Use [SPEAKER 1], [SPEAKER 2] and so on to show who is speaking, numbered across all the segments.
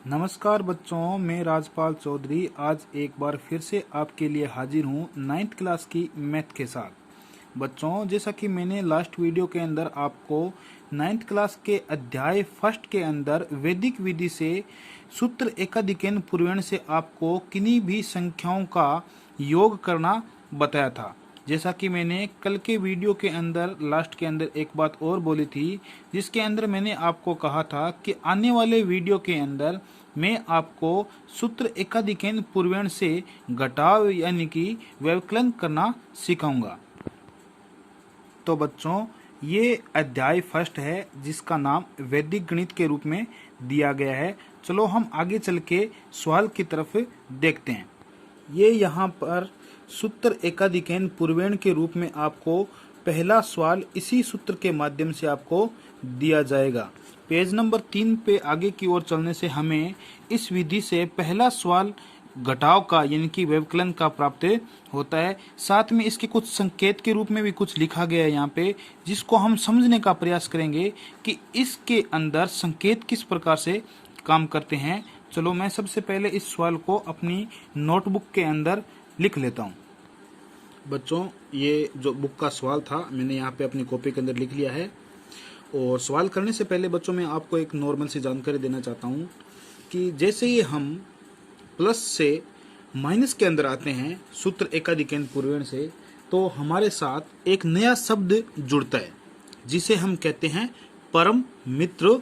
[SPEAKER 1] नमस्कार बच्चों, मैं राजपाल चौधरी आज एक बार फिर से आपके लिए हाजिर हूँ 9th क्लास की मैथ के साथ। बच्चों, जैसा कि मैंने लास्ट वीडियो के अंदर आपको 9th क्लास के अध्याय फर्स्ट के अंदर वैदिक विधि से सूत्र एकाधिकेन पूर्वेण से आपको किन्हीं भी संख्याओं का योग करना बताया था। जैसा कि मैंने कल के वीडियो के अंदर लास्ट के अंदर एक बात और बोली थी, जिसके अंदर मैंने आपको कहा था कि आने वाले वीडियो के अंदर मैं आपको सूत्र एकाधिकेन पूर्वेण से घटाव यानी कि व्यवकलन करना सिखाऊंगा। तो बच्चों, ये अध्याय फर्स्ट है जिसका नाम वैदिक गणित के रूप में दिया गया है। चलो हम आगे चल के सवाल की तरफ देखते हैं। ये यहाँ पर सूत्र एकाधिकेन पूर्वेण के रूप में आपको पहला सवाल इसी सूत्र के माध्यम से आपको दिया जाएगा। पेज नंबर 3 पे आगे की ओर चलने से हमें इस विधि से पहला सवाल घटाव का यानी कि व्यवकलन का प्राप्त होता है। साथ में इसके कुछ संकेत के रूप में भी कुछ लिखा गया है यहाँ पे, जिसको हम समझने का प्रयास करेंगे कि इसके अंदर संकेत किस प्रकार से काम करते हैं। चलो मैं सबसे पहले इस सवाल को अपनी नोटबुक के अंदर लिख लेता हूँ। बच्चों, ये जो बुक का सवाल था मैंने यहाँ पे अपनी कॉपी के अंदर लिख लिया है। और सवाल करने से पहले बच्चों मैं आपको एक नॉर्मल सी जानकारी देना चाहता हूँ कि जैसे ही हम प्लस से माइनस के अंदर आते हैं सूत्र एकाधिकेन पूर्वेण से, तो हमारे साथ एक नया शब्द जुड़ता है जिसे हम कहते हैं परम मित्र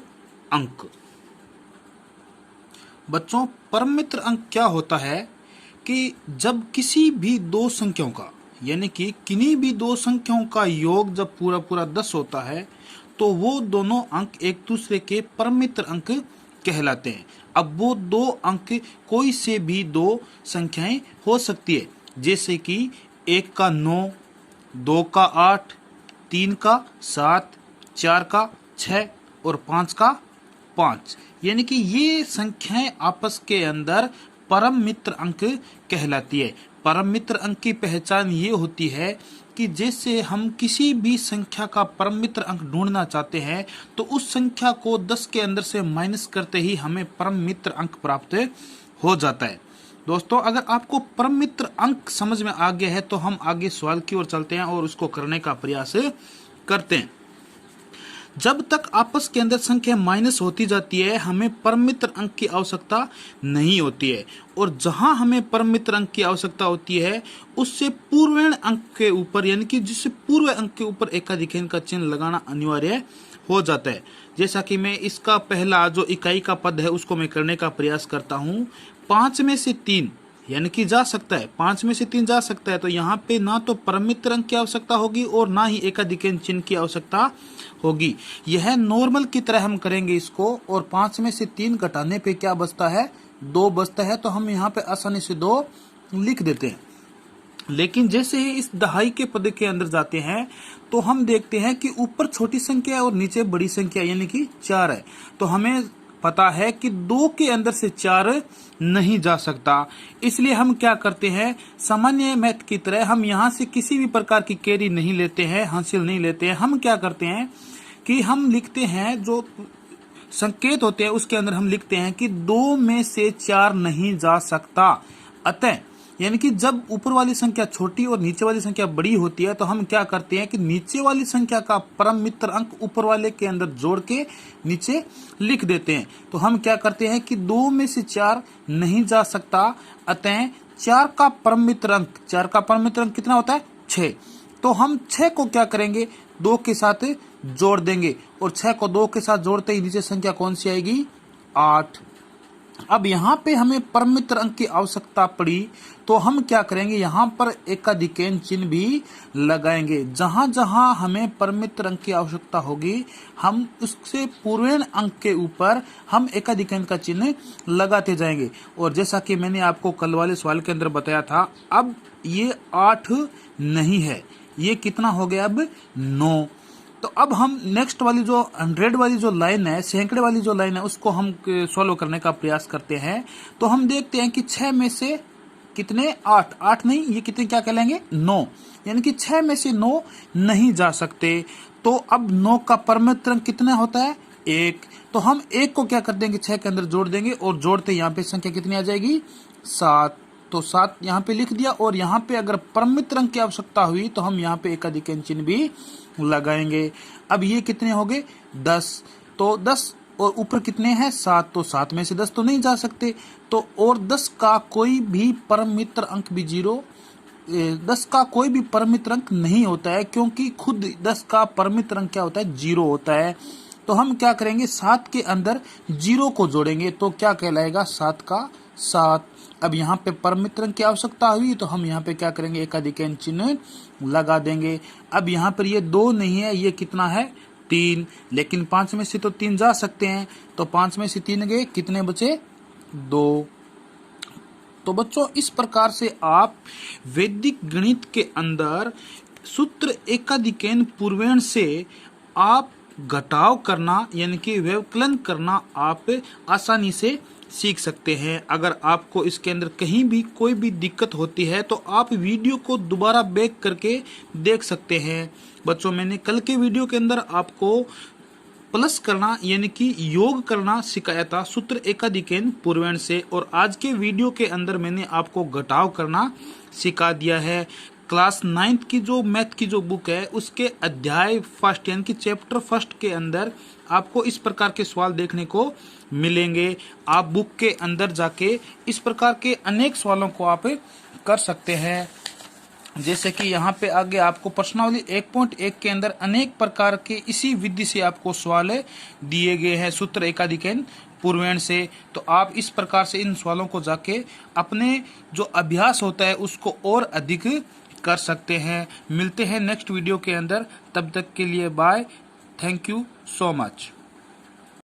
[SPEAKER 1] अंक। बच्चों, परम मित्र अंक क्या होता है कि जब किसी भी दो संख्याओं का यानी कि किन्हीं भी दो संख्याओं का योग जब पूरा पूरा 10 होता है तो वो दोनों अंक एक दूसरे के परम मित्र अंक कहलाते हैं। अब वो दो अंक कोई से भी दो संख्याएं हो सकती है, जैसे कि 1 का 9, 2 का 8, 3 का 7, 4 का 6 और 5 का 5। यानी कि ये संख्याएं आपस के अंदर परम मित्र अंक कहलाती है। परम मित्र अंक की पहचान ये होती है कि जैसे हम किसी भी संख्या का परम मित्र अंक ढूंढना चाहते हैं तो उस संख्या को 10 के अंदर से माइनस करते ही हमें परम मित्र अंक प्राप्त हो जाता है। दोस्तों, अगर आपको परम मित्र अंक समझ में आ गया है तो हम आगे सवाल की ओर चलते हैं और उसको करने का प्रयास करते हैं। जब तक आपस के अंदर संख्या माइनस होती जाती है हमें परम मित्र अंक की आवश्यकता नहीं होती है, और जहां हमें परम मित्र अंक की आवश्यकता होती है उससे पूर्वेण अंक के ऊपर यानी कि जिससे पूर्व अंक के ऊपर एकाधिकेन का चिन्ह लगाना अनिवार्य हो जाता है। जैसा कि मैं इसका पहला जो इकाई का पद है उसको मैं करने का प्रयास करता हूँ। 5 में से 3 यानी कि जा सकता है, 5 में से 3 जा सकता है, तो यहाँ पे ना तो परम मित्र अंक की आवश्यकता होगी और ना ही एकाधिकेन चिन्ह की आवश्यकता होगी। यह नॉर्मल की तरह हम करेंगे इसको, और 5 में से 3 घटाने पे क्या बचता है, 2 बचता है, तो हम यहाँ पे आसानी से 2 लिख देते हैं। लेकिन जैसे ही इस दहाई के पद के अंदर जाते हैं तो हम देखते हैं कि ऊपर छोटी संख्या और नीचे बड़ी संख्या यानी कि 4 है, तो हमें पता है कि 2 के अंदर से 4 नहीं जा सकता। इसलिए हम क्या करते हैं, सामान्य मैथ की तरह हम यहाँ से किसी भी प्रकार की कैरी नहीं लेते हैं, हासिल नहीं लेते हैं। हम क्या करते हैं कि हम लिखते हैं जो संकेत होते हैं उसके अंदर हम लिखते हैं कि 2 में से 4 नहीं जा सकता। अतः यानी कि जब ऊपर वाली संख्या छोटी और नीचे वाली संख्या बड़ी होती है तो हम क्या करते हैं कि नीचे वाली संख्या का परम मित्र अंक ऊपर वाले के अंदर जोड़ के नीचे लिख देते हैं। तो हम क्या करते हैं कि 2 में से 4 नहीं जा सकता, अतः 4 का परम मित्र अंक कितना होता है, 6। तो हम 6 को क्या करेंगे, 2 के साथ जोड़ देंगे, और 6 को 2 के साथ जोड़ते ही नीचे संख्या कौन सी आएगी, 8। अब यहाँ पे हमें परम मित्र अंक की आवश्यकता पड़ी तो हम क्या करेंगे, यहाँ पर एकाधिकेन चिन्ह भी लगाएंगे। जहां जहां हमें परम मित्र अंक की आवश्यकता होगी हम उससे पूर्वेण अंक के ऊपर हम एकाधिकेन का चिन्ह लगाते जाएंगे। और जैसा कि मैंने आपको कल वाले सवाल के अंदर बताया था, अब ये 8 नहीं है, ये कितना हो गया, अब 9। तो अब हम नेक्स्ट वाली जो 100 वाली जो लाइन है, सैकड़े वाली जो लाइन है, उसको हम सॉल्व करने का प्रयास करते हैं। तो हम देखते हैं कि 6 में से कितने, 8 नहीं, ये कितने क्या कहलाएंगे, 9। यानी कि 6 में से 9 नहीं जा सकते। तो अब 9 का परम मित्र अंक कितना होता है, 1। तो हम 1 को क्या कर देंगे, 6 के अंदर जोड़ देंगे और जोड़ते यहाँ पे संख्या कितनी आ जाएगी, 7। तो 7 यहाँ पे लिख दिया और यहाँ पे अगर परम मित्र अंक की आवश्यकता हुई तो हम यहाँ पे एकाधिक चिन्ह भी लगाएंगे। अब ये कितने हो गए, 10। तो 10 और ऊपर कितने हैं, 7। तो 7 में से 10 तो नहीं जा सकते, तो और 10 का कोई भी परम मित्र अंक भी 10 का कोई भी परम मित्र अंक नहीं होता है, क्योंकि खुद 10 का परम मित्र अंक क्या होता है, 0 होता है। तो हम क्या करेंगे, 7 के अंदर 0 को जोड़ेंगे तो क्या कहलाएगा, 7 का 7। अब यहाँ पे परम मित्र अंक की आवश्यकता हुई तो हम यहाँ पे क्या करेंगे, एकाधिक चिन्ह लगा देंगे। अब यहाँ पर ये 2 नहीं है, ये कितना है, 3। लेकिन 5 में से तो 3 जा सकते हैं, तो 5 में से 3 गए, कितने बचे, 2। तो बच्चों इस प्रकार से आप वैदिक गणित के अंदर सूत्र एकाधिकैन पूर्वेण से आप घटाव करना यानी कि व्यवकलन करना आप आसानी से सीख सकते हैं। अगर आपको इसके अंदर कहीं भी कोई भी दिक्कत होती है तो आप वीडियो को दोबारा बैक करके देख सकते हैं। बच्चों मैंने कल के वीडियो के अंदर आपको प्लस करना यानी कि योग करना सिखाया था सूत्र एकाधिकैन पूर्वेण से, और आज के वीडियो के अंदर मैंने आपको घटाव करना सिखा दिया है। क्लास 9th की जो मैथ की जो बुक है उसके अध्याय फर्स्ट यानी कि चैप्टर फर्स्ट के अंदर आपको इस प्रकार के सवाल देखने को मिलेंगे। आप बुक के अंदर जाके इस प्रकार के अनेक सवालों को आप कर सकते हैं। जैसे कि यहाँ पे आगे आपको प्रश्नावली 1.1 के अंदर अनेक प्रकार के इसी विधि से आपको सवाल दिए गए हैं सूत्र एकाधिकैन पूर्वेण से। तो आप इस प्रकार से इन सवालों को जाके अपने जो अभ्यास होता है उसको और अधिक कर सकते हैं। मिलते हैं नेक्स्ट वीडियो के अंदर, तब तक के लिए bye, thank you so much.